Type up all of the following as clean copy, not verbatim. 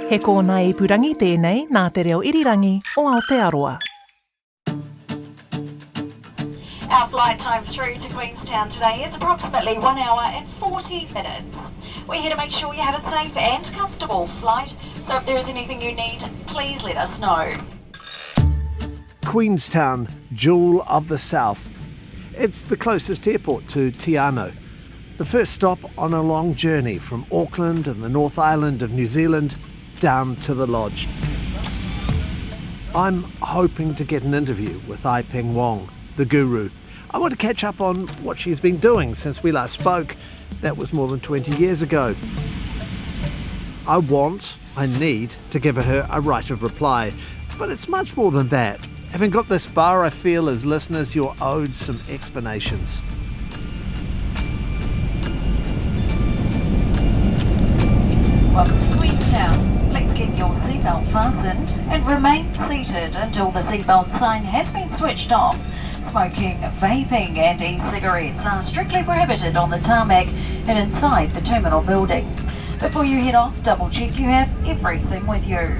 He kōna ipurangi tēnei nā te reo irirangi o Aotearoa. Our flight time through to Queenstown today is approximately 1 hour and 40 minutes. We're here to make sure you have a safe and comfortable flight, so if there is anything you need, please let us know. Queenstown, jewel of the south. It's the closest airport to Te Anau, the first stop on a long journey from Auckland and the North Island of New Zealand down to the lodge. I'm hoping to get an interview with Aiping, the guru. I want to catch up on what she's been doing since we last spoke. That was more than 20 years ago. I need to give her a right of reply. But it's much more than that. Having got this far, I feel as listeners you're owed some explanations. Welcome to Queenstown. Please get your seatbelt fastened and remain seated until the seatbelt sign has been switched off. Smoking, vaping and e-cigarettes are strictly prohibited on the tarmac and inside the terminal building. Before you head off, double check you have everything with you.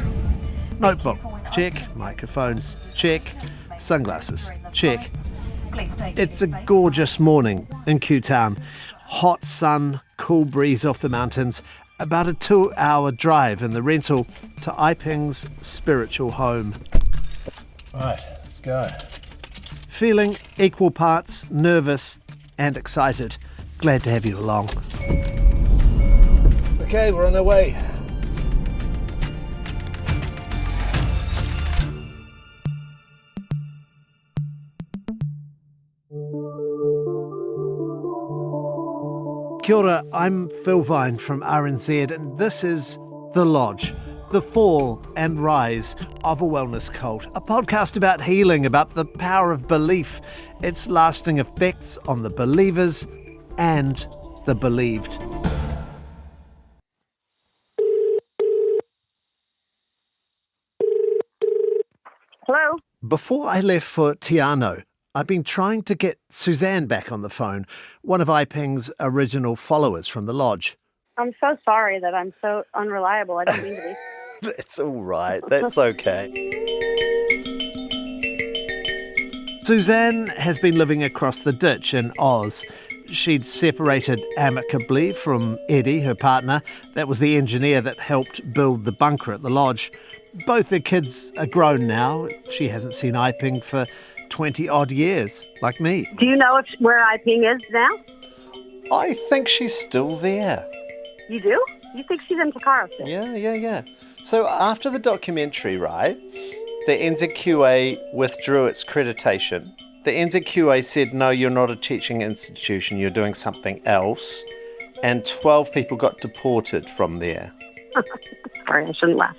Notebook, check. Microphones, check. Sunglasses, check. It's a gorgeous morning in Q-Town. Hot sun, cool breeze off the mountains. About a 2-hour drive in the rental to Aiping's spiritual home. Right, let's go. Feeling equal parts nervous and excited. Glad to have you along. Okay, we're on our way. Kia ora, I'm Phil Vine from RNZ and this is The Lodge, the fall and rise of a wellness cult. A podcast about healing, about the power of belief, its lasting effects on the believers and the believed. Hello? Before I left for Te Anau, I've been trying to get Suzanne back on the phone, one of Aiping's original followers from the lodge. I'm so sorry that I'm so unreliable. I didn't mean to be. That's all right. That's okay. Suzanne has been living across the ditch in Oz. She'd separated amicably from Eddie, her partner. That was the engineer that helped build the bunker at the lodge. Both their kids are grown now. She hasn't seen Aiping for 20-odd years, like me. Do you know where Aiping is now? I think she's still there. You do? You think she's in Takaro still? Yeah. So after the documentary, right, the NZQA withdrew its accreditation. The NZQA said, no, you're not a teaching institution, you're doing something else. And 12 people got deported from there. Sorry, I shouldn't laugh.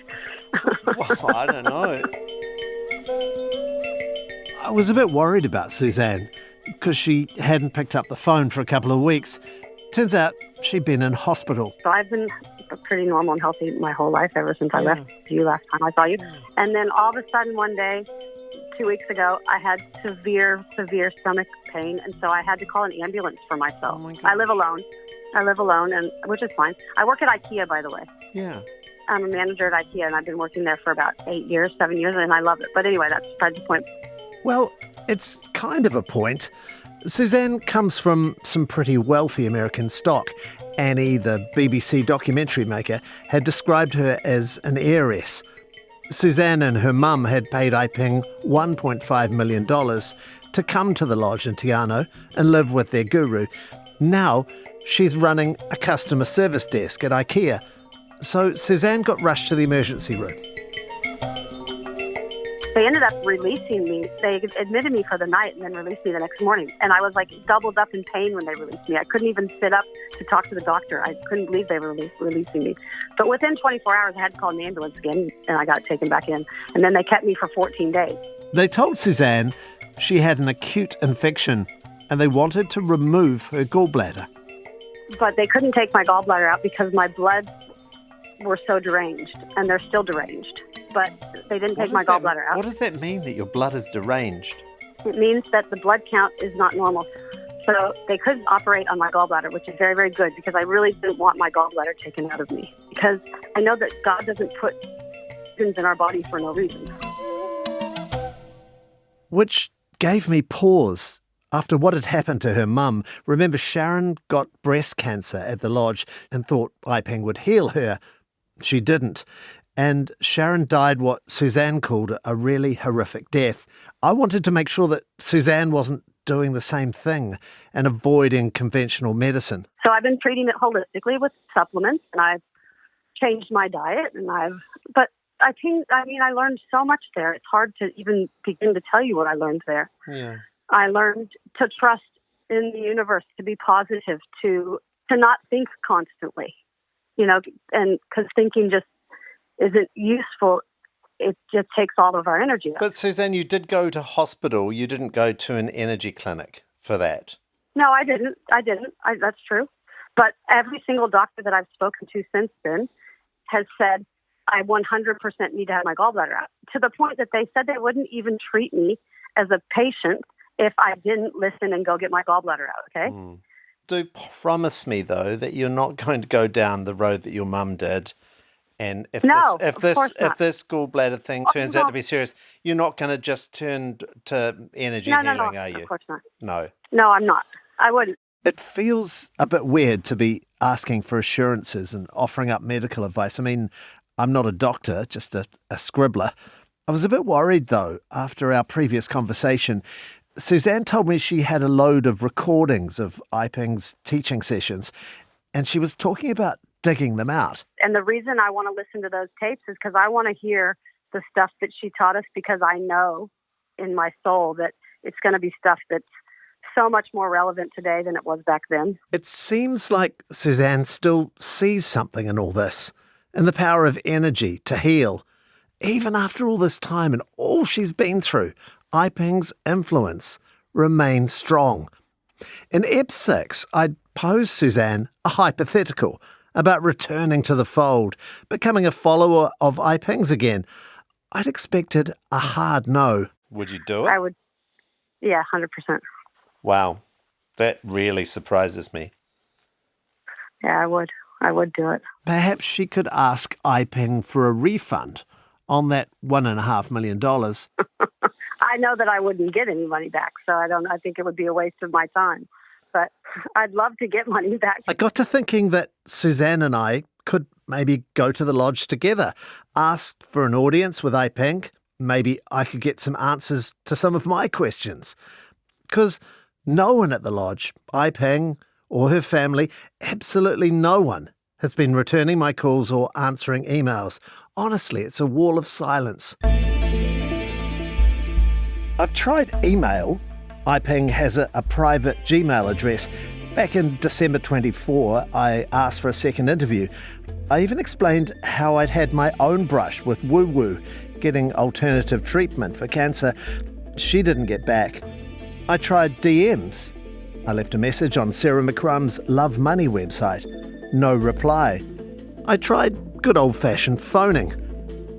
Well, I don't know. I was a bit worried about Suzanne because she hadn't picked up the phone for a couple of weeks. Turns out she'd been in hospital. So I've been pretty normal and healthy my whole life ever since I left you last time I saw you. And then all of a sudden one day, 2 weeks ago, I had severe stomach pain, and so I had to call an ambulance for myself. Oh my I live alone, and which is fine. I work at IKEA, by the way. Yeah. I'm a manager at IKEA, and I've been working there for about 7 years, and I love it. But anyway, that's besides the point. Well, it's kind of a point. Suzanne comes from some pretty wealthy American stock. Annie, the BBC documentary maker, had described her as an heiress. Suzanne and her mum had paid Aiping $1.5 million to come to the lodge in Te Anau and live with their guru. Now she's running a customer service desk at IKEA. So Suzanne got rushed to the emergency room. They ended up releasing me. They admitted me for the night and then released me the next morning. And I was like doubled up in pain when they released me. I couldn't even sit up to talk to the doctor. I couldn't believe they were releasing me. But within 24 hours, I had to call an ambulance again, and I got taken back in. And then they kept me for 14 days. They told Suzanne she had an acute infection and they wanted to remove her gallbladder. But they couldn't take my gallbladder out because my blood were so deranged, and they're still deranged. But they didn't take my gallbladder out. What does that mean, that your blood is deranged? It means that the blood count is not normal. So they couldn't operate on my gallbladder, which is very, very good, because I really didn't want my gallbladder taken out of me. because I know that God doesn't put things in our body for no reason. Which gave me pause after what had happened to her mum. Remember, Sharon got breast cancer at the lodge and thought Aiping would heal her. She didn't. And Sharon died what Suzanne called a really horrific death. I wanted to make sure that Suzanne wasn't doing the same thing and avoiding conventional medicine. So I've been treating it holistically with supplements, and I've changed my diet, but I learned so much there. It's hard to even begin to tell you what I learned there. Yeah. I learned to trust in the universe, to be positive, to not think constantly, and because thinking just isn't useful. It just takes all of our energy. But Suzanne, you did go to hospital. You didn't go to an energy clinic for that. No, I didn't. That's true. But every single doctor that I've spoken to since then has said I 100% need to have my gallbladder out, to the point that they said they wouldn't even treat me as a patient if I didn't listen and go get my gallbladder out, okay? Do promise me, though, that you're not going to go down the road that your mum did. And if this gallbladder thing turns out to be serious, you're not going to just turn to energy healing, are you? Of course not. No, I'm not. I wouldn't. It feels a bit weird to be asking for assurances and offering up medical advice. I mean, I'm not a doctor, just a scribbler. I was a bit worried, though, after our previous conversation. Suzanne told me she had a load of recordings of Aiping's teaching sessions, and she was talking about digging them out. And the reason I want to listen to those tapes is because I want to hear the stuff that she taught us, because I know in my soul that it's going to be stuff that's so much more relevant today than it was back then. It seems like Suzanne still sees something in all this, and the power of energy to heal. Even after all this time and all she's been through, Aiping's influence remains strong. In Ep 6, I'd posed Suzanne a hypothetical about returning to the fold, becoming a follower of Aiping's again. I'd expected a hard no. Would you do it? I would. Yeah, 100%. Wow. That really surprises me. Yeah, I would. I would do it. Perhaps she could ask Aiping for a refund on that $1.5 million. I know that I wouldn't get any money back, so I think it would be a waste of my time. But I'd love to get money back. I got to thinking that Suzanne and I could maybe go to the lodge together, ask for an audience with Aiping. Maybe I could get some answers to some of my questions. Because no one at the lodge, Aiping or her family, absolutely no one, has been returning my calls or answering emails. Honestly, it's a wall of silence. I've tried email. Aiping has a private Gmail address. Back in December 24, I asked for a second interview. I even explained how I'd had my own brush with woo-woo, getting alternative treatment for cancer. She didn't get back. I tried DMs. I left a message on Sarah McCrum's Love Money website. No reply. I tried good old-fashioned phoning.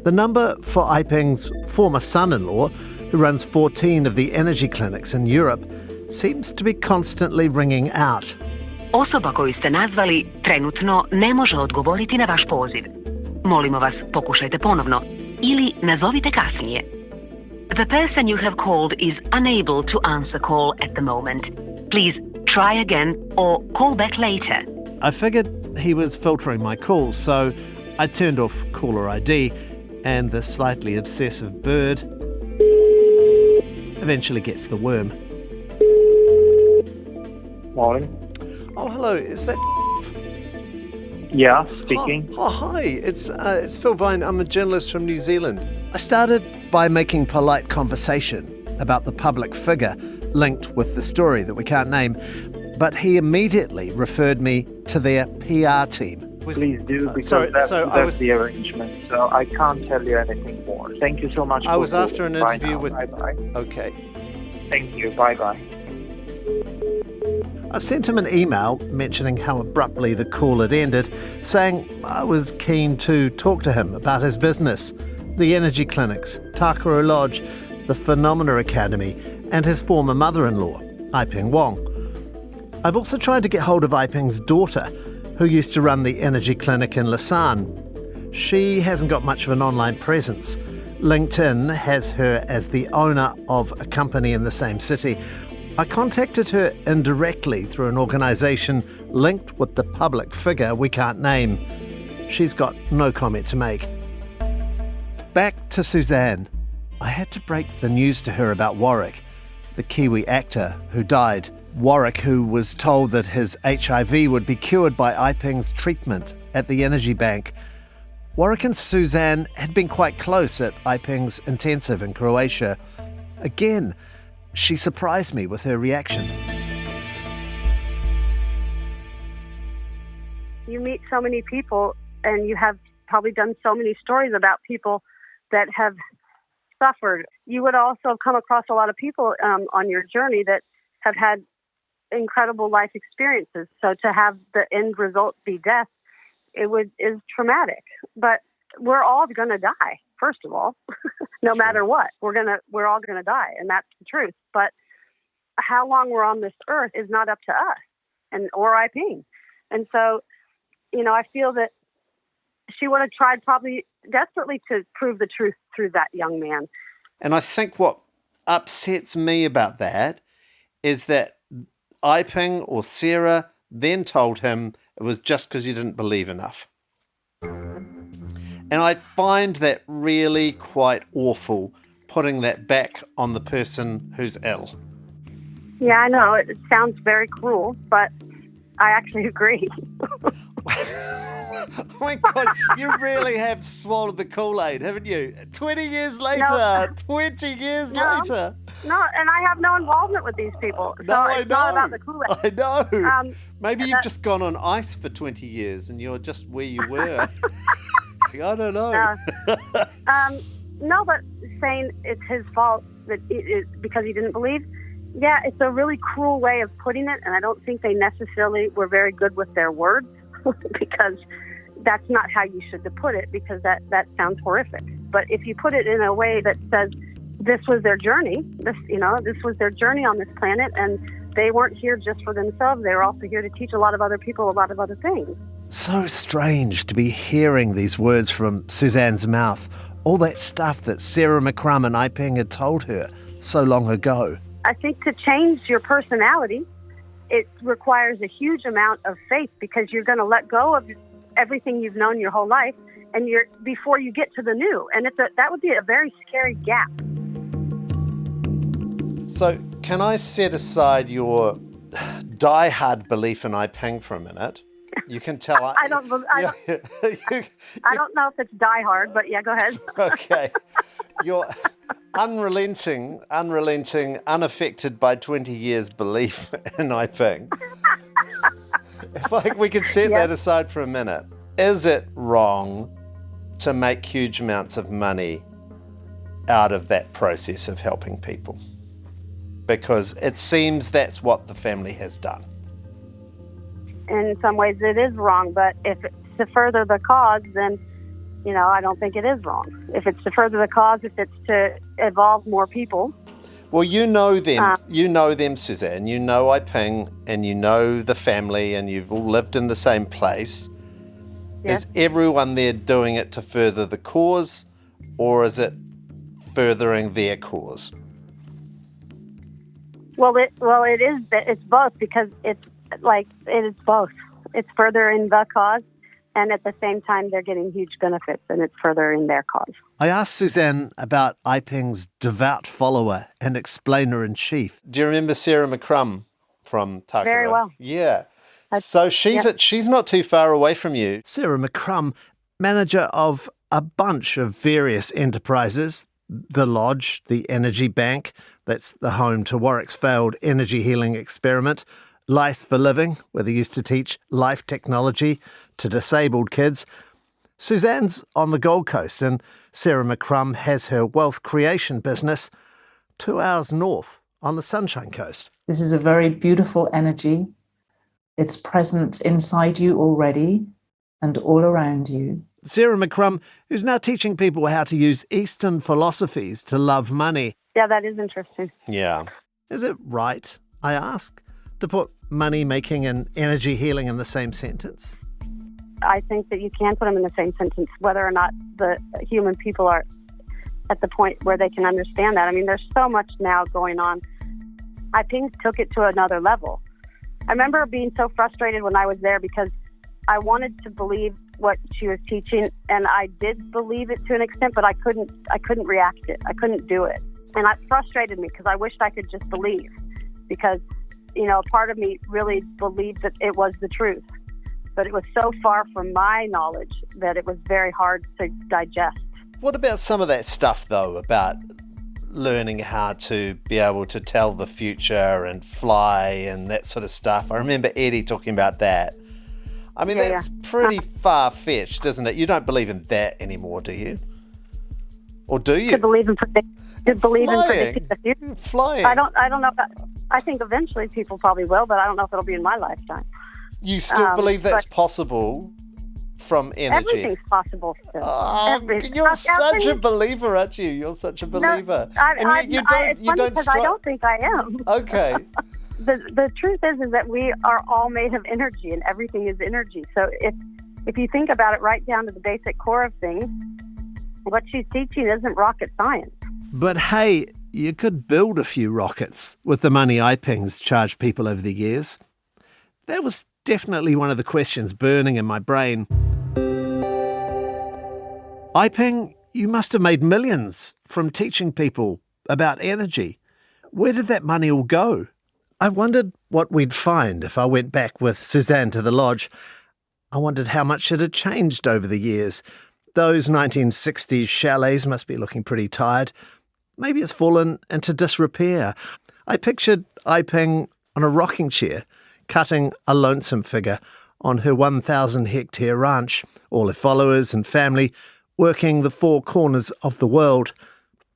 The number for Aiping's former son-in-law, who runs 14 of the energy clinics in Europe, seems to be constantly ringing out. Osoba koju ste nazvali trenutno ne može odgovoriti na vaš poziv. Molimo vas, pokušajte ponovno ili nazovite kasnije. The person you have called is unable to answer call at the moment. Please try again or call back later. I figured he was filtering my calls, so I turned off caller ID, and the slightly obsessive bird eventually gets the worm. Morning. Oh, hello. Is that... Yeah, speaking. Oh, hi. It's Phil Vine. I'm a journalist from New Zealand. I started by making polite conversation about the public figure linked with the story that we can't name, but he immediately referred me to their PR team. Please do, because that's the arrangement. So I can't tell you anything more. Thank you so much. I was after an interview with... Bye-bye. Okay. Thank you. Bye-bye. I sent him an email mentioning how abruptly the call had ended, saying I was keen to talk to him about his business, the energy clinics, Takaro Lodge, the Phenomena Academy, and his former mother-in-law, Aiping Wong. I've also tried to get hold of Aiping's daughter, who used to run the energy clinic in Lausanne. She hasn't got much of an online presence. LinkedIn has her as the owner of a company in the same city. I contacted her indirectly through an organisation linked with the public figure we can't name. She's got no comment to make. Back to Suzanne. I had to break the news to her about Warwick, the Kiwi actor who died. Warwick, who was told that his HIV would be cured by Aiping's treatment at the Energy Bank. Warwick and Suzanne had been quite close at Aiping's intensive in Croatia. Again, she surprised me with her reaction. You meet so many people, and you have probably done so many stories about people that have suffered. You would also come across a lot of people on your journey that have had incredible life experiences. So to have the end result be death, is traumatic. But we're all going to die, first of all, no matter what. We're all going to die, and that's the truth. But how long we're on this earth is not up to us or Aiping. And so, I feel that she would have tried probably desperately to prove the truth through that young man. And I think what upsets me about that is that Aiping or Sarah then told him it was just because you didn't believe enough. And I find that really quite awful, putting that back on the person who's ill. Yeah, I know. It sounds very cruel, but I actually agree. Oh my God, you really have swallowed the Kool-Aid, haven't you? 20 years later, No. 20 years No. later. No, and I have no involvement with these people. So it's not about the Kool-Aid. I know. Maybe and you've just gone on ice for 20 years and you're just where you were. I don't know. No, but saying it's his fault because he didn't believe, yeah, it's a really cruel way of putting it, and I don't think they necessarily were very good with their words because that's not how you should put it, because that sounds horrific. But if you put it in a way that says this was their journey, this was their journey on this planet, and they weren't here just for themselves. They were also here to teach a lot of other people a lot of other things. So strange to be hearing these words from Suzanne's mouth, all that stuff that Sarah McCrum and Aiping had told her so long ago. I think to change your personality, it requires a huge amount of faith, because you're going to let go of everything you've known your whole life, and before you get to the new, and that would be a very scary gap. So can I set aside your die-hard belief in Aiping for a minute? You can tell. I don't know if it's die hard, but yeah, go ahead. Okay. You're unrelenting, unaffected by 20 years belief in Aiping. If we could set that aside for a minute, is it wrong to make huge amounts of money out of that process of helping people? Because it seems that's what the family has done. In some ways it is wrong, but if it's to further the cause, then, I don't think it is wrong. If it's to further the cause, if it's to evolve more people. Well, you know them, Suzanne. You know Aiping, and you know the family, and you've all lived in the same place. Yes. Is everyone there doing it to further the cause, or is it furthering their cause? Well, it is. It's both, because it is both. It's furthering the cause, and at the same time, they're getting huge benefits, and it's furthering their cause. I asked Suzanne about Aiping's devout follower and explainer-in-chief. Do you remember Sarah McCrum from Takara? Very well. Yeah. So she's not too far away from you. Sarah McCrum, manager of a bunch of various enterprises, the Lodge, the Energy Bank, that's the home to Warwick's failed energy healing experiment, Life for Living, where they used to teach life technology to disabled kids. Suzanne's on the Gold Coast, and Sarah McCrum has her wealth creation business 2 hours north on the Sunshine Coast. This is a very beautiful energy. It's present inside you already and all around you. Sarah McCrum, who's now teaching people how to use Eastern philosophies to love money. Yeah, that is interesting. Yeah. Is it right, I ask, to put money making and energy healing in the same sentence? I think that you can put them in the same sentence, whether or not the human people are at the point where they can understand that. I mean, there's so much now going on. Aiping took it to another level. I remember being so frustrated when I was there because I wanted to believe what she was teaching, and I did believe it to an extent, but I couldn't react it. I couldn't do it. And it frustrated me because I wished I could just believe, because, part of me really believed that it was the truth. But it was so far from my knowledge that it was very hard to digest. What about some of that stuff, though, about learning how to be able to tell the future and fly and that sort of stuff? I remember Eddie talking about that. I mean, that's pretty far-fetched, isn't it? You don't believe in that anymore, do you? Or do you? To believe in predicting the future. Flying. I don't know. I think eventually people probably will, but I don't know if it'll be in my lifetime. You still believe that's possible from energy? Everything's possible still. You're such a believer, aren't you? You're such a believer. It's funny because I don't think I am. Okay. The truth is that we are all made of energy, and everything is energy. So if you think about it right down to the basic core of things, what she's teaching isn't rocket science. But hey, you could build a few rockets with the money Aiping's charged people over the years. That was definitely one of the questions burning in my brain. Aiping, you must have made millions from teaching people about energy. Where did that money all go? I wondered what we'd find if I went back with Suzanne to the lodge. I wondered how much it had changed over the years. Those 1960s chalets must be looking pretty tired. Maybe it's fallen into disrepair. I pictured Aiping on a rocking chair, cutting a lonesome figure on her 1,000-hectare ranch, all her followers and family working the four corners of the world.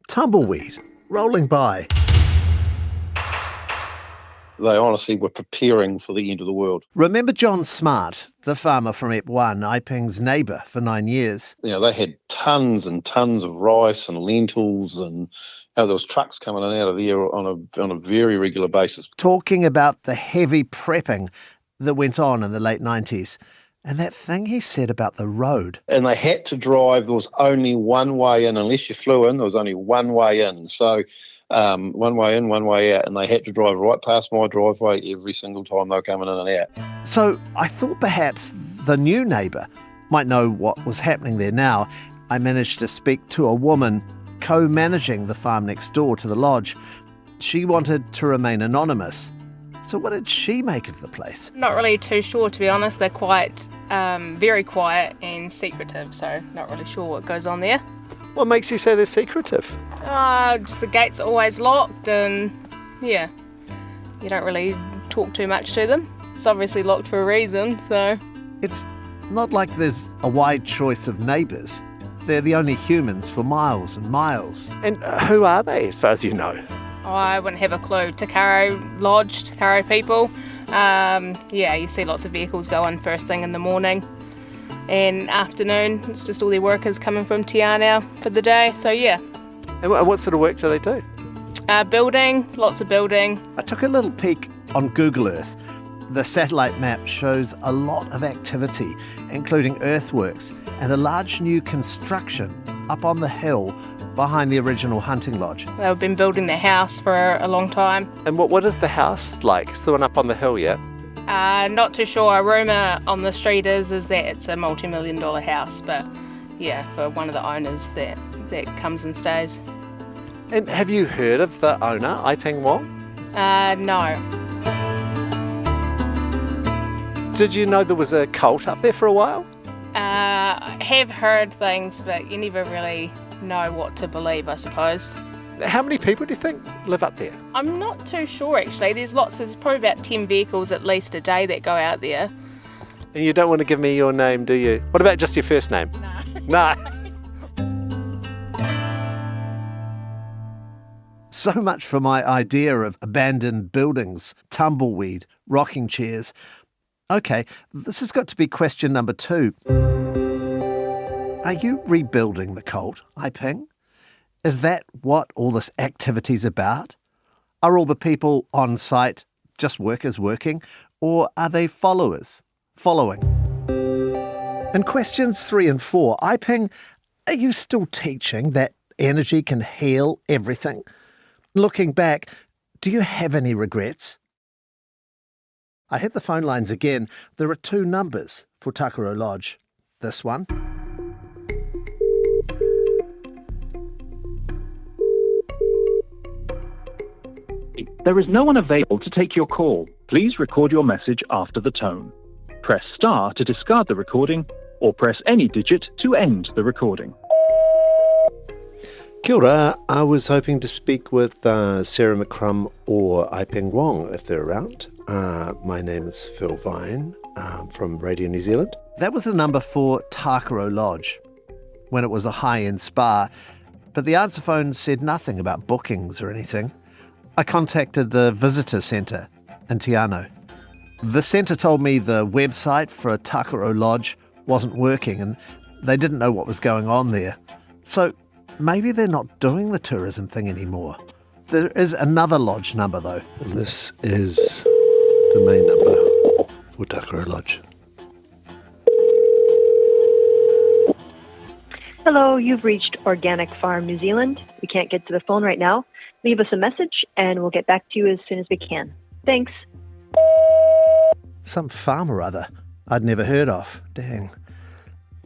Tumbleweed rolling by. They honestly were preparing for the end of the world. Remember John Smart, the farmer from Ep 1, Aiping's neighbour for 9 years? They had tons and tons of rice and lentils, and there was trucks coming in and out of there on a very regular basis. Talking about the heavy prepping that went on in the late 90s. And that thing he said about the road. And they had to drive, there was only one way in. Unless you flew in, there was only one way in. So one way in, one way out. And they had to drive right past my driveway every single time they were coming in and out. So I thought perhaps the new neighbour might know what was happening there now. I managed to speak to a woman co-managing the farm next door to the lodge. She wanted to remain anonymous. So what did she make of the place? Not really too sure, to be honest. They're quite, very quiet and secretive, so not really sure what goes on there. What makes you say they're secretive? Just the gates are always locked, and yeah, you don't really talk too much to them. It's obviously locked for a reason, so. It's not like there's a wide choice of neighbours. They're the only humans for miles and miles. And who are they, as far as you know? I wouldn't have a clue. Takaro Lodge, Takaro people. You see lots of vehicles go in first thing in the morning. And afternoon, it's just all their workers coming from Te Anau for the day. So, yeah. And what sort of work do they do? Building, lots of building. I took a little peek on Google Earth. The satellite map shows a lot of activity, including earthworks and a large new construction up on the hill behind the original hunting lodge. They've been building their house for a long time. And what is the house like? It's the one up on the hill, yeah? Not too sure. A rumour on the street is that it's a multi-million-dollar house, but yeah, for one of the owners that comes and stays. And have you heard of the owner, Aiping Wong? No. Did you know there was a cult up there for a while? I have heard things, but you never really know what to believe, I suppose. How many people do you think live up there? I'm not too sure, actually. There's probably about 10 vehicles at least a day that go out there. And you don't want to give me your name, do you? What about just your first name? No. So much for my idea of abandoned buildings, tumbleweed, rocking chairs. Okay, this has got to be question number 2. Are you rebuilding the cult, Aiping? Is that what all this activity's about? Are all the people on site just workers working, or are they followers following? In questions 3 and 4, Aiping, are you still teaching that energy can heal everything? Looking back, do you have any regrets? I hit the phone lines again. There are 2 numbers for Takaro Lodge. This one. There is no one available to take your call. Please record your message after the tone. Press star to discard the recording, or press any digit to end the recording. Kia ora. I was hoping to speak with Sarah McCrum or Aiping Wong if they're around. My name is Phil Vine from Radio New Zealand. That was the number for Takaro Lodge, when it was a high-end spa, but the answer phone said nothing about bookings or anything. I contacted the visitor centre in Te Anau. The centre told me the website for Takaro Lodge wasn't working and they didn't know what was going on there. So maybe they're not doing the tourism thing anymore. There is another lodge number though. And this is the main number for Takaro Lodge. Hello, you've reached Organic Farm New Zealand. We can't get to the phone right now. Leave us a message and we'll get back to you as soon as we can. Thanks. Some farm or other I'd never heard of. Dang.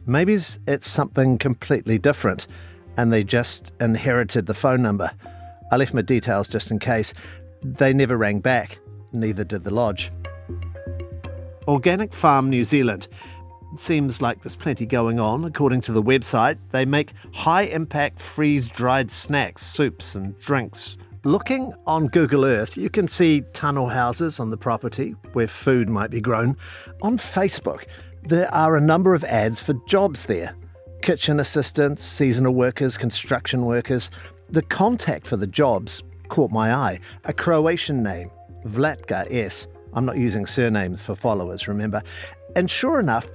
Maybe it's something completely different and they just inherited the phone number. I left my details just in case. They never rang back, neither did the lodge. Organic Farm New Zealand. Seems like there's plenty going on. According to the website, they make high-impact freeze-dried snacks, soups and drinks. Looking on Google Earth, you can see tunnel houses on the property where food might be grown. On Facebook, there are a number of ads for jobs there. Kitchen assistants, seasonal workers, construction workers. The contact for the jobs caught my eye. A Croatian name, Vlatka S. I'm not using surnames for followers, remember. And sure enough,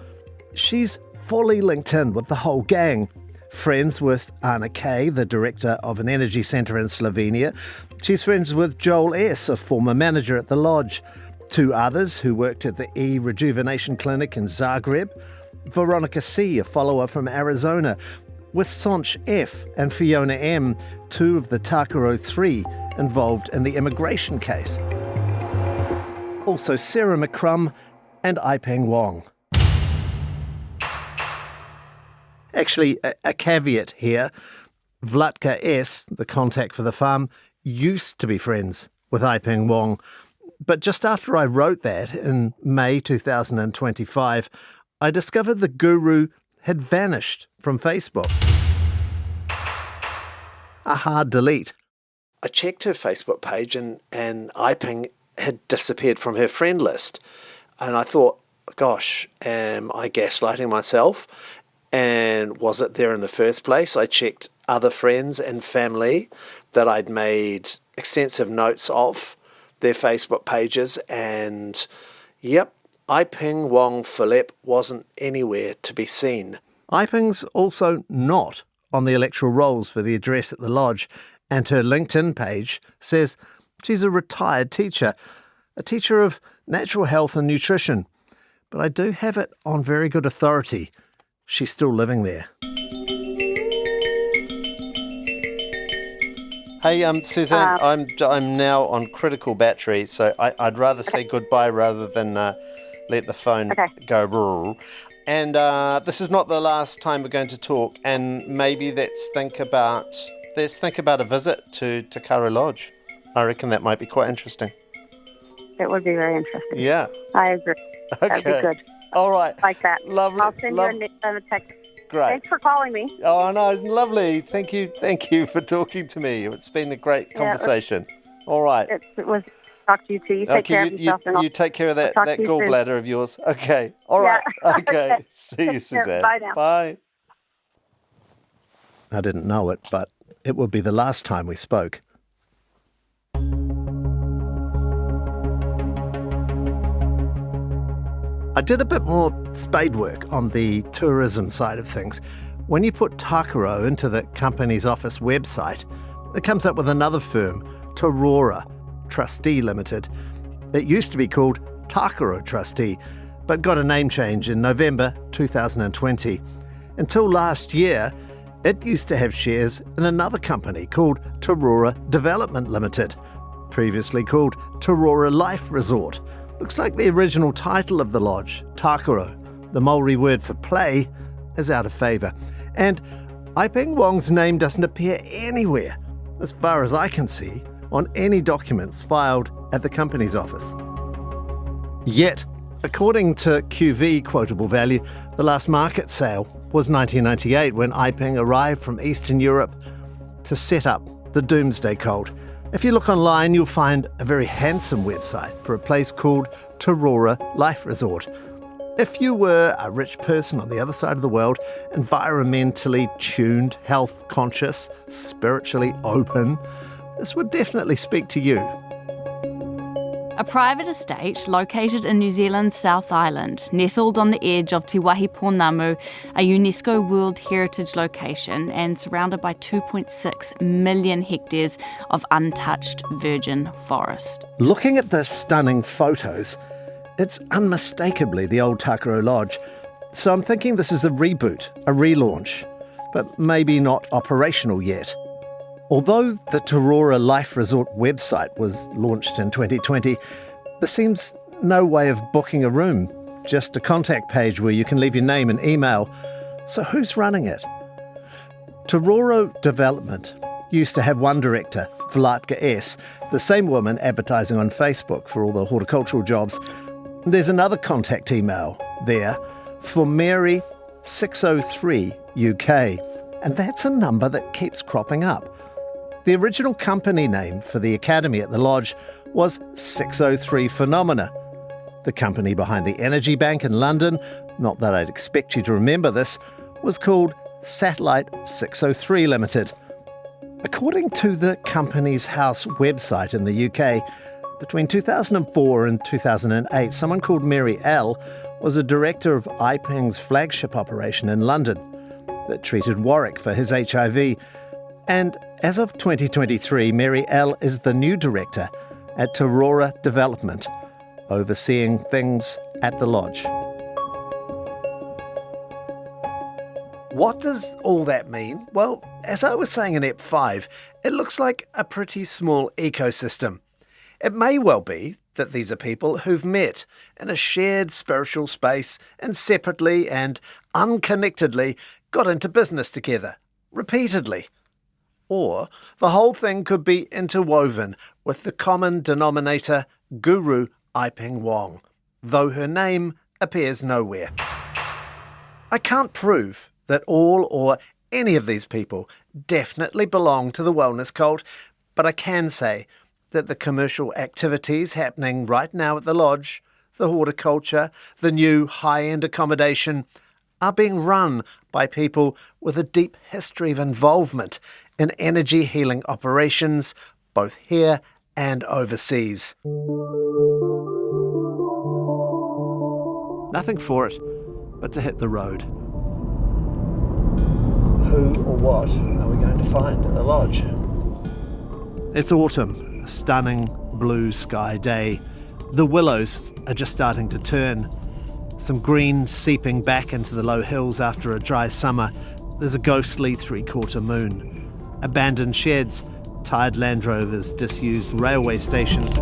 she's fully linked in with the whole gang. Friends with Anna K, the director of an energy centre in Slovenia. She's friends with Joel S, a former manager at the lodge. 2 others who worked at the E-Rejuvenation Clinic in Zagreb. Veronica C, a follower from Arizona. With Sonch F and Fiona M, 2 of the Takaro 3 involved in the immigration case. Also Sarah McCrum and Aiping Wong. Actually, a caveat here. Vlatka S, the contact for the farm, used to be friends with Aiping Wong. But just after I wrote that, in May 2025, I discovered the guru had vanished from Facebook. A hard delete. I checked her Facebook page and Aiping had disappeared from her friend list. And I thought, gosh, am I gaslighting myself? And was it there in the first place? I checked other friends and family that I'd made extensive notes of, their Facebook pages, and yep, Aiping Wong Philip wasn't anywhere to be seen. Aiping's also not on the electoral rolls for the address at the lodge, and her LinkedIn page says she's a retired teacher, a teacher of natural health and nutrition. But I do have it on very good authority. She's still living there. Hey, Suzanne, I'm now on critical battery, so I'd rather say goodbye rather than let the phone go brrr. And this is not the last time we're going to talk, and maybe let's think about a visit to Takaro Lodge. I reckon that might be quite interesting. It would be very interesting. Yeah. I agree. Okay. That'd be good. All right. Like that. Lovely. I'll send you a text. Great. Thanks for calling me. Oh, no, lovely. Thank you for talking to me. It's been a great conversation. All right. It was. Talk to you too. You take care of yourself. You take care of that gallbladder of yours. Okay. All right. Okay. See you, Suzanne. Bye now. Bye. I didn't know it, but it would be the last time we spoke. I did a bit more spade work on the tourism side of things. When you put Takaro into the company's office website, it comes up with another firm, Tarora Trustee Limited. It used to be called Takaro Trustee, but got a name change in November 2020. Until last year, it used to have shares in another company called Te Development Limited, previously called Te Life Resort. Looks like the original title of the lodge, Takaro, the Māori word for play, is out of favour. And Aiping Wong's name doesn't appear anywhere, as far as I can see, on any documents filed at the company's office. Yet, according to QV quotable value, the last market sale was 1998 when Aiping arrived from Eastern Europe to set up the Doomsday Cult. If you look online, you'll find a very handsome website for a place called Te Life Resort. If you were a rich person on the other side of the world, environmentally tuned, health conscious, spiritually open, this would definitely speak to you. A private estate located in New Zealand's South Island, nestled on the edge of Te Waihiponamu, a UNESCO World Heritage location and surrounded by 2.6 million hectares of untouched virgin forest. Looking at the stunning photos, it's unmistakably the old Takaro Lodge. So I'm thinking this is a reboot, a relaunch, but maybe not operational yet. Although the Te Life Resort website was launched in 2020, there seems no way of booking a room, just a contact page where you can leave your name and email. So who's running it? Te Development used to have one director, Vlatka S., the same woman advertising on Facebook for all the horticultural jobs. There's another contact email there for Mary 603 UK, and that's a number that keeps cropping up. The original company name for the academy at the lodge was 603 Phenomena. The company behind the Energy Bank in London, not that I'd expect you to remember this, was called Satellite 603 Limited. According to the Companies House website in the UK, between 2004 and 2008, someone called Mary L. was a director of Aiping's flagship operation in London that treated Warwick for his HIV. And as of 2023, Mary L. is the new director at Te Development, overseeing things at the lodge. What does all that mean? Well, as I was saying in Ep 5, it looks like a pretty small ecosystem. It may well be that these are people who've met in a shared spiritual space and separately and unconnectedly got into business together, repeatedly. Or the whole thing could be interwoven with the common denominator Guru Aiping Wong, though her name appears nowhere. I can't prove that all or any of these people definitely belong to the wellness cult, but I can say that the commercial activities happening right now at the lodge, the horticulture, the new high-end accommodation, are being run by people with a deep history of involvement in energy healing operations, both here and overseas. Nothing for it but to hit the road. Who or what are we going to find at the lodge? It's autumn, a stunning blue sky day. The willows are just starting to turn. Some green seeping back into the low hills after a dry summer. There's a ghostly three-quarter moon. Abandoned sheds, tired Land Rovers, disused railway stations.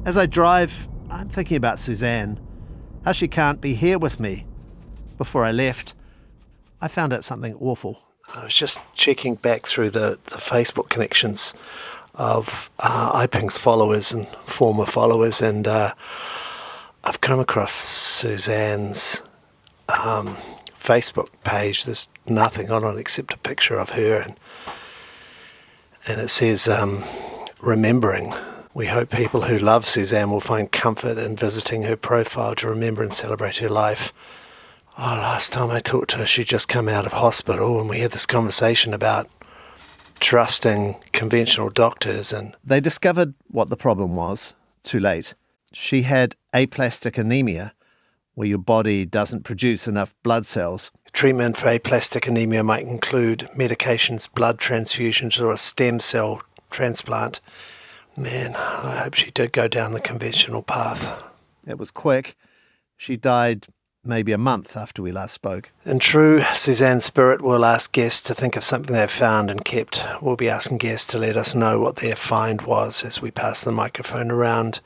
As I drive, I'm thinking about Suzanne, how she can't be here with me. Before I left, I found out something awful. I was just checking back through the Facebook connections of Aiping's followers and former followers, and I've come across Suzanne's Facebook page. There's nothing on it except a picture of her, and it says, remembering. We hope people who love Suzanne will find comfort in visiting her profile to remember and celebrate her life. Oh, last time I talked to her, she'd just come out of hospital, and we had this conversation about trusting conventional doctors, and they discovered what the problem was too late. She had aplastic anemia, where your body doesn't produce enough blood cells. Treatment for aplastic anemia might include medications, blood transfusions, or a stem cell transplant, Man, I hope she did go down the conventional path. It was quick. She died maybe a month after we last spoke. In true Suzanne spirit, we'll ask guests to think of something they've found and kept. We'll be asking guests to let us know what their find was as we pass the microphone around.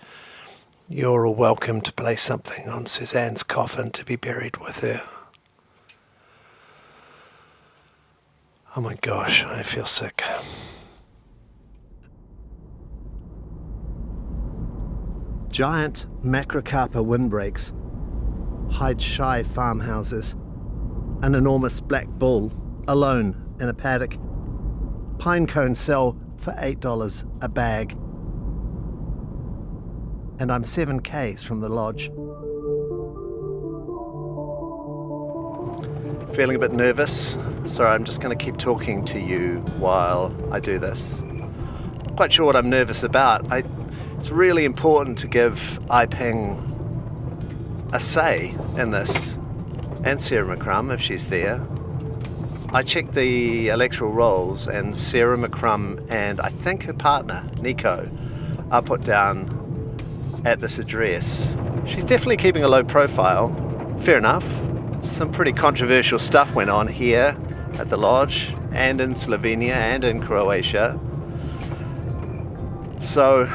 You're all welcome to place something on Suzanne's coffin to be buried with her. Oh my gosh, I feel sick. Giant macrocarpa windbreaks, hide-shy farmhouses, an enormous black bull alone in a paddock. Pine cones sell for $8 a bag. And I'm 7 k's from the lodge. Feeling a bit nervous? Sorry, I'm just going to keep talking to you while I do this. Not quite sure what I'm nervous about. It's really important to give Aiping a say in this, and Sarah McCrum if she's there. I checked the electoral rolls, and Sarah McCrum and I think her partner, Nico, are put down at this address. She's definitely keeping a low profile. Fair enough. Some pretty controversial stuff went on here at the lodge, and in Slovenia, and in Croatia. So,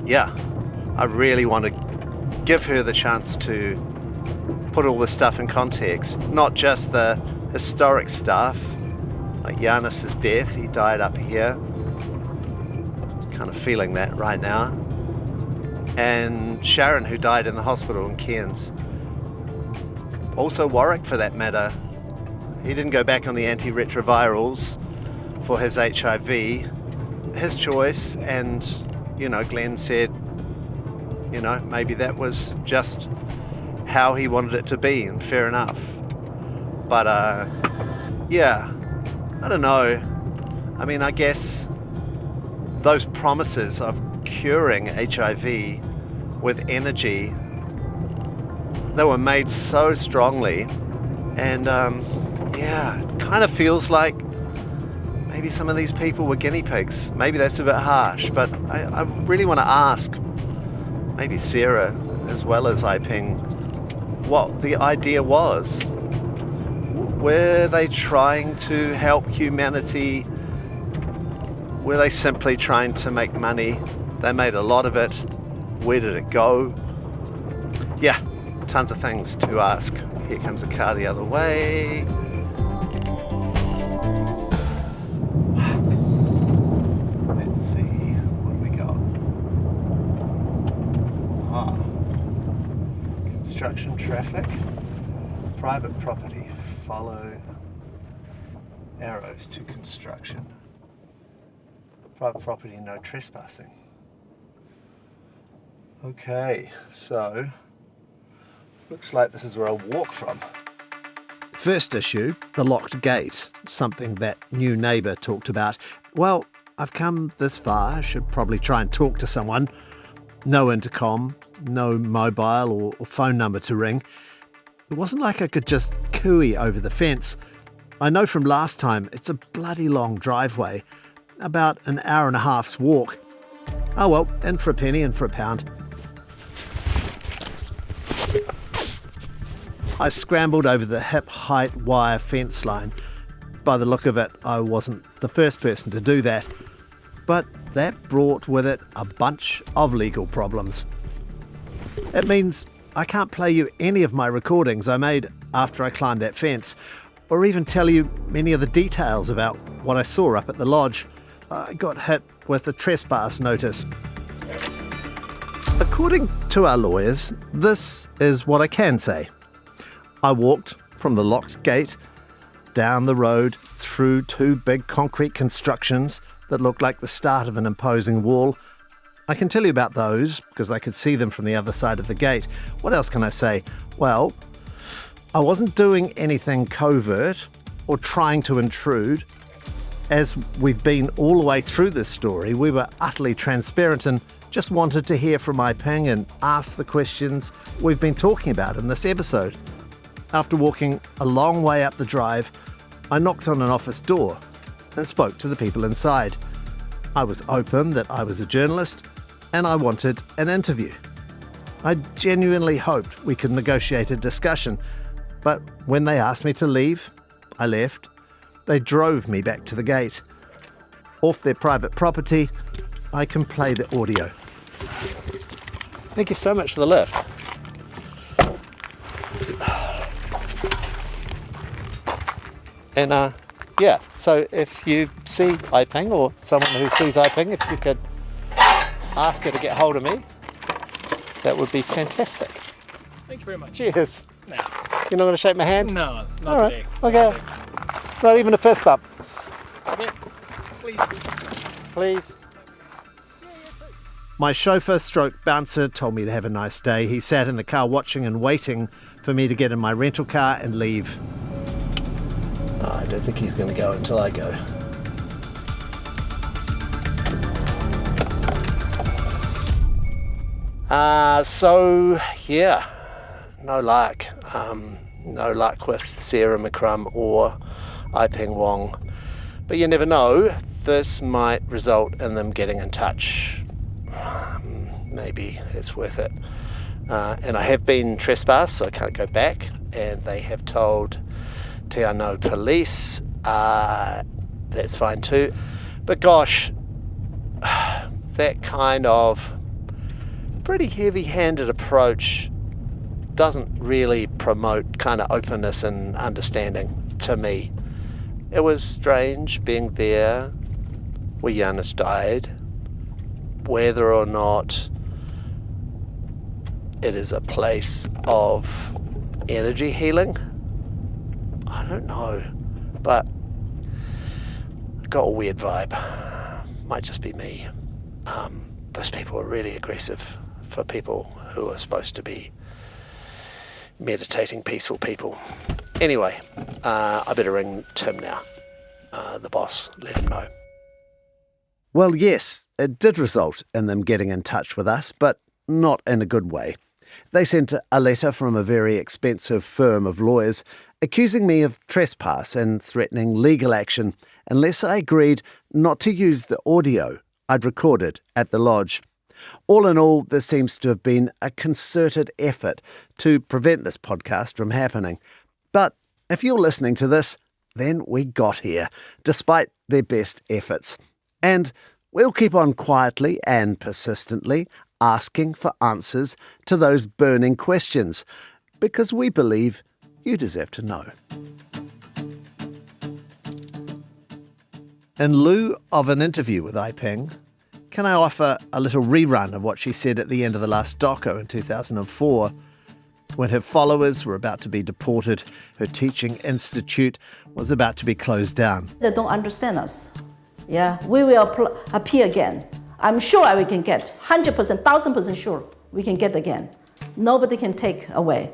yeah, I really want to give her the chance to put all this stuff in context, not just the historic stuff, like Yanis's death. He died up here. Kind of feeling that right now. And Sharon, who died in the hospital in Cairns. Also Warwick, for that matter. He didn't go back on the antiretrovirals for his HIV. His choice, and, Glenn said, maybe that was just how he wanted it to be, and fair enough. But, yeah, I don't know. I mean, I guess those promises of curing HIV with energy, they were made so strongly, and, it kind of feels like maybe some of these people were guinea pigs. Maybe that's a bit harsh, but I really want to ask maybe Sarah as well as Aiping what the idea was. Were they trying to help humanity? Were they simply trying to make money? They made a lot of it. Where did it go? Yeah, tons of things to ask. Here comes a car the other way. Construction traffic, private property, follow arrows to construction. Private property, no trespassing. Okay, so looks like this is where I'll walk from. First issue, the locked gate, something that new neighbour talked about. Well, I've come this far, I should probably try and talk to someone. No intercom, no mobile or phone number to ring. It wasn't like I could just cooey over the fence. I know from last time it's a bloody long driveway, about an hour and a half's walk. Oh well, in for a penny, in for a pound. I scrambled over the hip-height wire fence line. By the look of it, I wasn't the first person to do that. But that brought with it a bunch of legal problems. It means I can't play you any of my recordings I made after I climbed that fence, or even tell you many of the details about what I saw up at the lodge. I got hit with a trespass notice. According to our lawyers, this is what I can say. I walked from the locked gate, down the road, through 2 big concrete constructions that looked like the start of an imposing wall. I can tell you about those because I could see them from the other side of the gate. What else can I say? Well, I wasn't doing anything covert or trying to intrude. As we've been all the way through this story, we were utterly transparent and just wanted to hear from Aiping and ask the questions we've been talking about in this episode. After walking a long way up the drive, I knocked on an office door and spoke to the people inside. I was open that I was a journalist and I wanted an interview. I genuinely hoped we could negotiate a discussion, but when they asked me to leave, I left. They drove me back to the gate. Off their private property, I can play the audio. Thank you so much for the lift. And yeah, so if you see Aiping or someone who sees Aiping, if you could ask her to get hold of me, that would be fantastic. Thank you very much. Cheers. No. You're not going to shake my hand? No, not All right. today. Okay. Not even a fist bump. Yeah, please. Please. My chauffeur stroke bouncer told me to have a nice day. He sat in the car watching and waiting for me to get in my rental car and leave. Oh, I don't think he's going to go until I go. So, yeah, no luck. No luck with Sarah McCrum or Aiping Wong. But you never know, this might result in them getting in touch. Maybe it's worth it. And I have been trespassed, so I can't go back. And they have told Te Anau police that's fine too. But gosh, that kind of pretty heavy-handed approach doesn't really promote kind of openness and understanding to me. It was strange being there where Giannis died, whether or not it is a place of energy healing. I don't know, but I got a weird vibe. Might just be me. Those people are really aggressive for people who are supposed to be meditating, peaceful people. Anyway, I better ring Tim now, the boss, let him know. Well, yes, it did result in them getting in touch with us, but not in a good way. They sent a letter from a very expensive firm of lawyers accusing me of trespass and threatening legal action unless I agreed not to use the audio I'd recorded at the lodge. All in all, there seems to have been a concerted effort to prevent this podcast from happening. But if you're listening to this, then we got here, despite their best efforts. And we'll keep on quietly and persistently asking for answers to those burning questions, because we believe you deserve to know. In lieu of an interview with Aiping, can I offer a little rerun of what she said at the end of the last doco in 2004? When her followers were about to be deported, her teaching institute was about to be closed down. They don't understand us. Yeah, we will appear again. I'm sure we can get 100%, 1000% sure we can get again. Nobody can take away.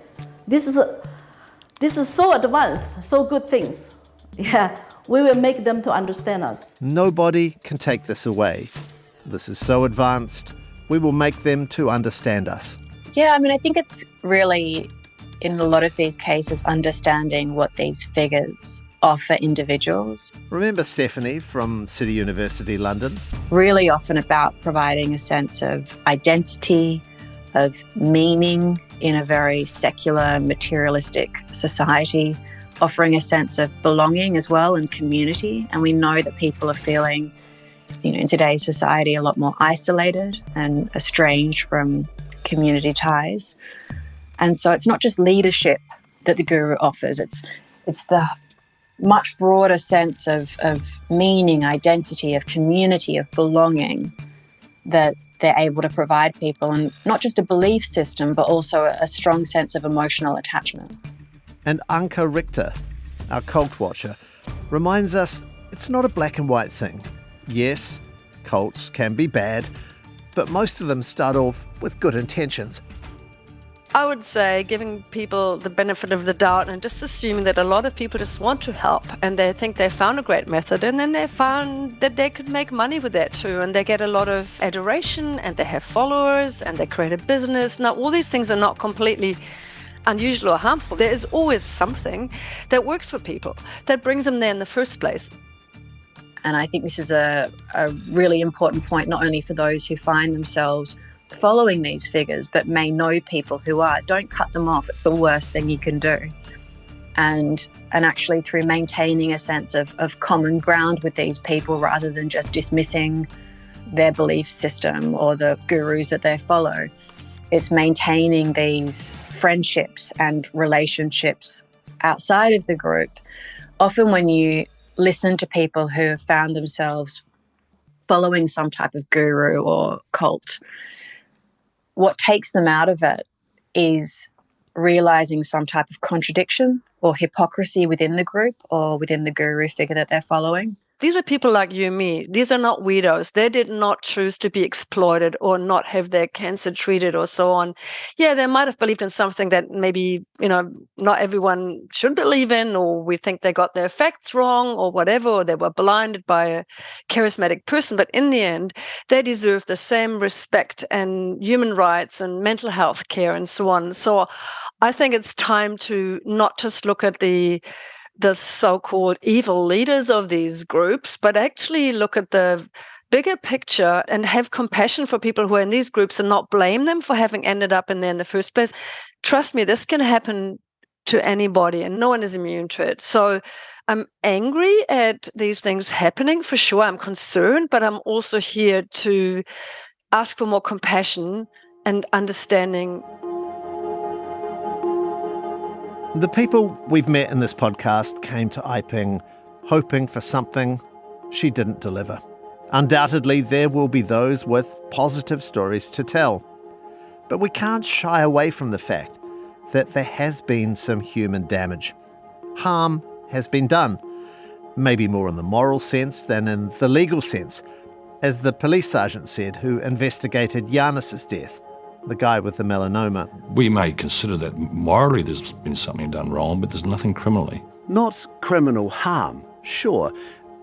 This is so advanced, so good things. Yeah, we will make them to understand us. Nobody can take this away. This is so advanced, we will make them to understand us. Yeah, I mean, I think it's really, in a lot of these cases, understanding what these figures offer individuals. Remember Stephanie from City University, London? Really often about providing a sense of identity, of meaning in a very secular, materialistic society, offering a sense of belonging as well and community. And we know that people are feeling, in today's society, a lot more isolated and estranged from community ties. And so it's not just leadership that the guru offers, it's the much broader sense of meaning, identity, of community, of belonging that they're able to provide people, and not just a belief system, but also a strong sense of emotional attachment. And Anka Richter, our cult watcher, reminds us it's not a black and white thing. Yes, cults can be bad, but most of them start off with good intentions. I would say giving people the benefit of the doubt and just assuming that a lot of people just want to help and they think they found a great method, and then they found that they could make money with that too, and they get a lot of adoration and they have followers and they create a business. Now, all these things are not completely unusual or harmful. There is always something that works for people that brings them there in the first place. And I think this is a really important point, not only for those who find themselves following these figures, but may know people who are. Don't cut them off. It's the worst thing you can do. And actually through maintaining a sense of common ground with these people rather than just dismissing their belief system or the gurus that they follow, it's maintaining these friendships and relationships outside of the group. Often when you listen to people who have found themselves following some type of guru or cult, what takes them out of it is realizing some type of contradiction or hypocrisy within the group or within the guru figure that they're following. These are people like you and me. These are not weirdos. They did not choose to be exploited or not have their cancer treated or so on. Yeah, they might have believed in something that maybe, not everyone should believe in, or we think they got their facts wrong or whatever, or they were blinded by a charismatic person. But in the end, they deserve the same respect and human rights and mental health care and so on. So I think it's time to not just look at the so-called evil leaders of these groups, but actually look at the bigger picture and have compassion for people who are in these groups and not blame them for having ended up in there in the first place. Trust me, this can happen to anybody and no one is immune to it. So I'm angry at these things happening for sure. I'm concerned, but I'm also here to ask for more compassion and understanding. The people we've met in this podcast came to Aiping hoping for something she didn't deliver. Undoubtedly, there will be those with positive stories to tell. But we can't shy away from the fact that there has been some human damage. Harm has been done, maybe more in the moral sense than in the legal sense, as the police sergeant said who investigated Giannis's death, the guy with the melanoma. We may consider that morally there's been something done wrong, but there's nothing criminally. Not criminal harm, sure,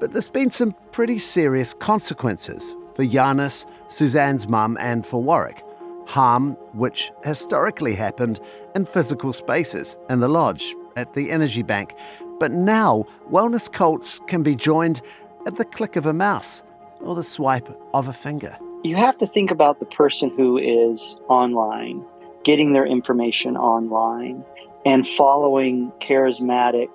but there's been some pretty serious consequences for Giannis, Suzanne's mum, and for Warwick. Harm which historically happened in physical spaces, in the lodge, at the energy bank. But now, wellness cults can be joined at the click of a mouse or the swipe of a finger. You have to think about the person who is online, getting their information online, and following charismatic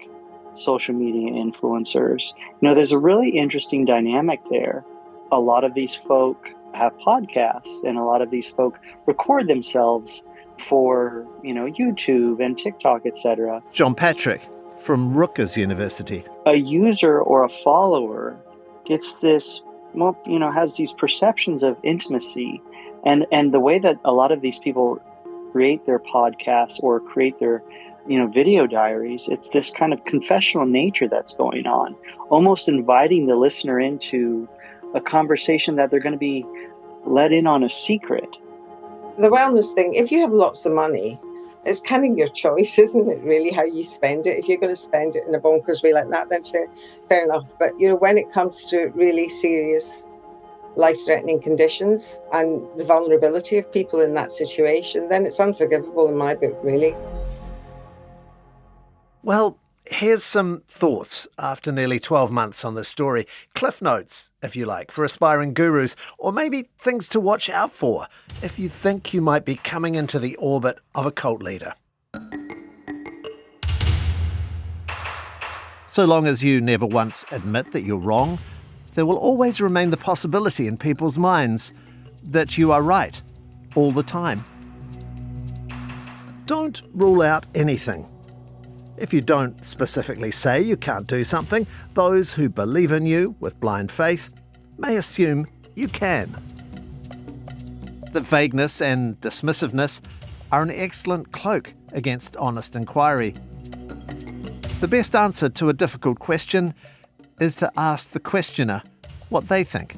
social media influencers. There's a really interesting dynamic there. A lot of these folk have podcasts, and a lot of these folk record themselves for, YouTube and TikTok, etc. John Patrick from Rutgers University. A user or a follower gets this, has these perceptions of intimacy, and the way that a lot of these people create their podcasts or create their, video diaries, it's this kind of confessional nature that's going on, almost inviting the listener into a conversation that they're going to be let in on a secret. The wellness thing, if you have lots of money, it's kind of your choice, isn't it, really, how you spend it? If you're going to spend it in a bonkers way like that, then fair enough. But, when it comes to really serious life-threatening conditions and the vulnerability of people in that situation, then it's unforgivable in my book, really. Well, here's some thoughts after nearly 12 months on this story. Cliff notes, if you like, for aspiring gurus, or maybe things to watch out for if you think you might be coming into the orbit of a cult leader. So long as you never once admit that you're wrong, there will always remain the possibility in people's minds that you are right all the time. Don't rule out anything. If you don't specifically say you can't do something, those who believe in you with blind faith may assume you can. The vagueness and dismissiveness are an excellent cloak against honest inquiry. The best answer to a difficult question is to ask the questioner what they think.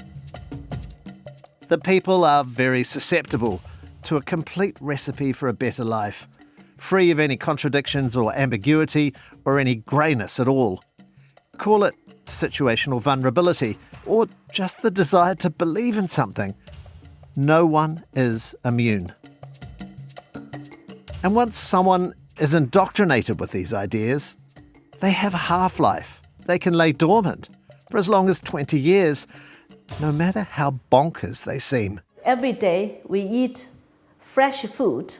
The people are very susceptible to a complete recipe for a better life, free of any contradictions or ambiguity or any greyness at all. Call it situational vulnerability or just the desire to believe in something. No one is immune. And once someone is indoctrinated with these ideas, they have a half-life. They can lay dormant for as long as 20 years, no matter how bonkers they seem. Every day we eat fresh food,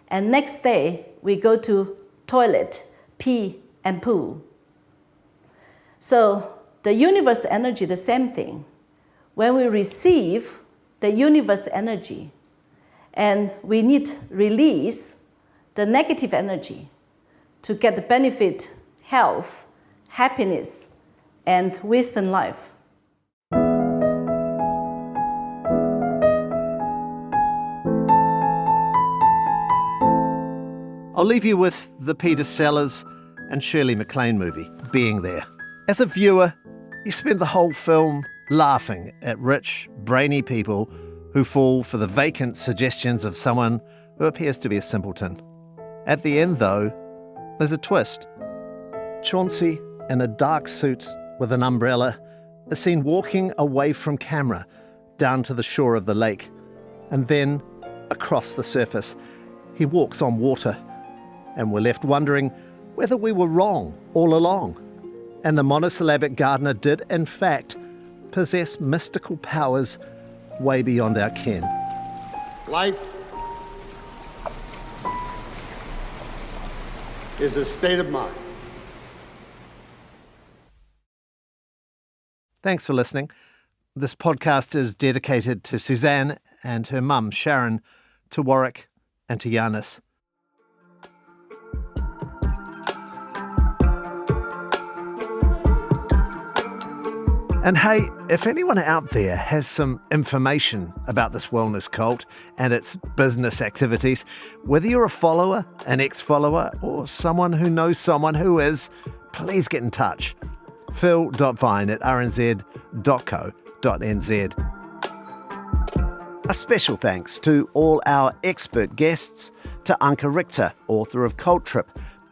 and next day we go to toilet, pee and poo. So the universe energy, the same thing. When we receive the universe energy, and we need release the negative energy to get the benefit, health, happiness, and wisdom life. I'll leave you with the Peter Sellers and Shirley MacLaine movie, Being There. As a viewer, you spend the whole film laughing at rich, brainy people who fall for the vacant suggestions of someone who appears to be a simpleton. At the end, though, there's a twist. Chauncey, in a dark suit with an umbrella, is seen walking away from camera down to the shore of the lake, and then across the surface. He walks on water, and we're left wondering whether we were wrong all along, and the monosyllabic gardener did, in fact, possess mystical powers way beyond our ken. Life is a state of mind. Thanks for listening. This podcast is dedicated to Suzanne and her mum, Sharon, to Warwick and to Giannis. And hey, if anyone out there has some information about this wellness cult and its business activities, whether you're a follower, an ex-follower, or someone who knows someone who is, please get in touch. phil.vine@rnz.co.nz. A special thanks to all our expert guests, to Anka Richter, author of Cult Trip,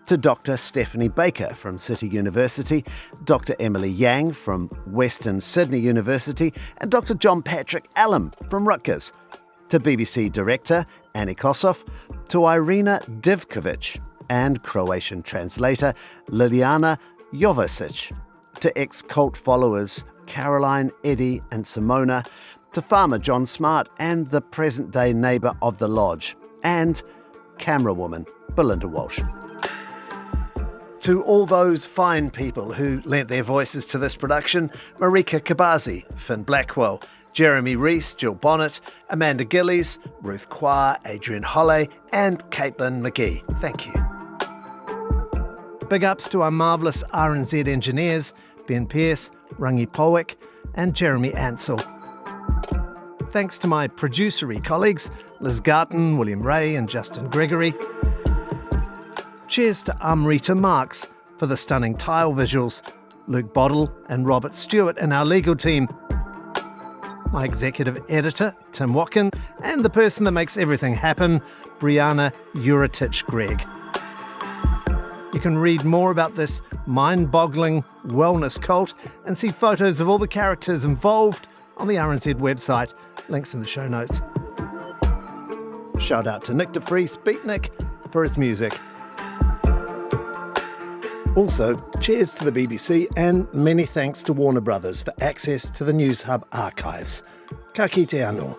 to Dr. Stephanie Baker from City University, Dr. Emily Yang from Western Sydney University, and Dr. John Patrick Allen from Rutgers, to BBC Director Annie Kosov, to Irina Divkovic and Croatian translator Liliana Jovasic, to ex-cult followers Caroline, Eddie and Simona, to farmer John Smart and the present-day neighbour of the lodge, and camera woman Belinda Walsh. To all those fine people who lent their voices to this production, Marika Kabazi, Finn Blackwell, Jeremy Reese, Jill Bonnet, Amanda Gillies, Ruth Quah, Adrian Holle, and Caitlin McGee. Thank you. Big ups to our marvellous RNZ engineers, Ben Pearce, Rangi Powick, and Jeremy Ansell. Thanks to my producery colleagues, Liz Garton, William Ray, and Justin Gregory. Cheers to Amrita Marks for the stunning tile visuals, Luke Bottle and Robert Stewart in our legal team, my executive editor, Tim Watkin, and the person that makes everything happen, Brianna Uritich-Gregg. You can read more about this mind-boggling wellness cult and see photos of all the characters involved on the RNZ website. Links in the show notes. Shout out to Nick DeFries, Beat Nick, for his music. Also, cheers to the BBC and many thanks to Warner Brothers for access to the News Hub archives. Ka kite Te Anau.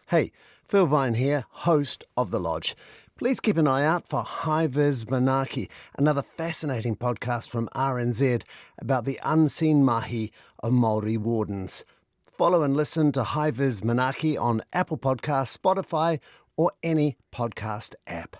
Hey, Phil Vine here, host of The Lodge. Please keep an eye out for High Vis Manaki, another fascinating podcast from RNZ about the unseen mahi of Māori wardens. Follow and listen to High Vis Manaki on Apple Podcasts, Spotify, or any podcast app.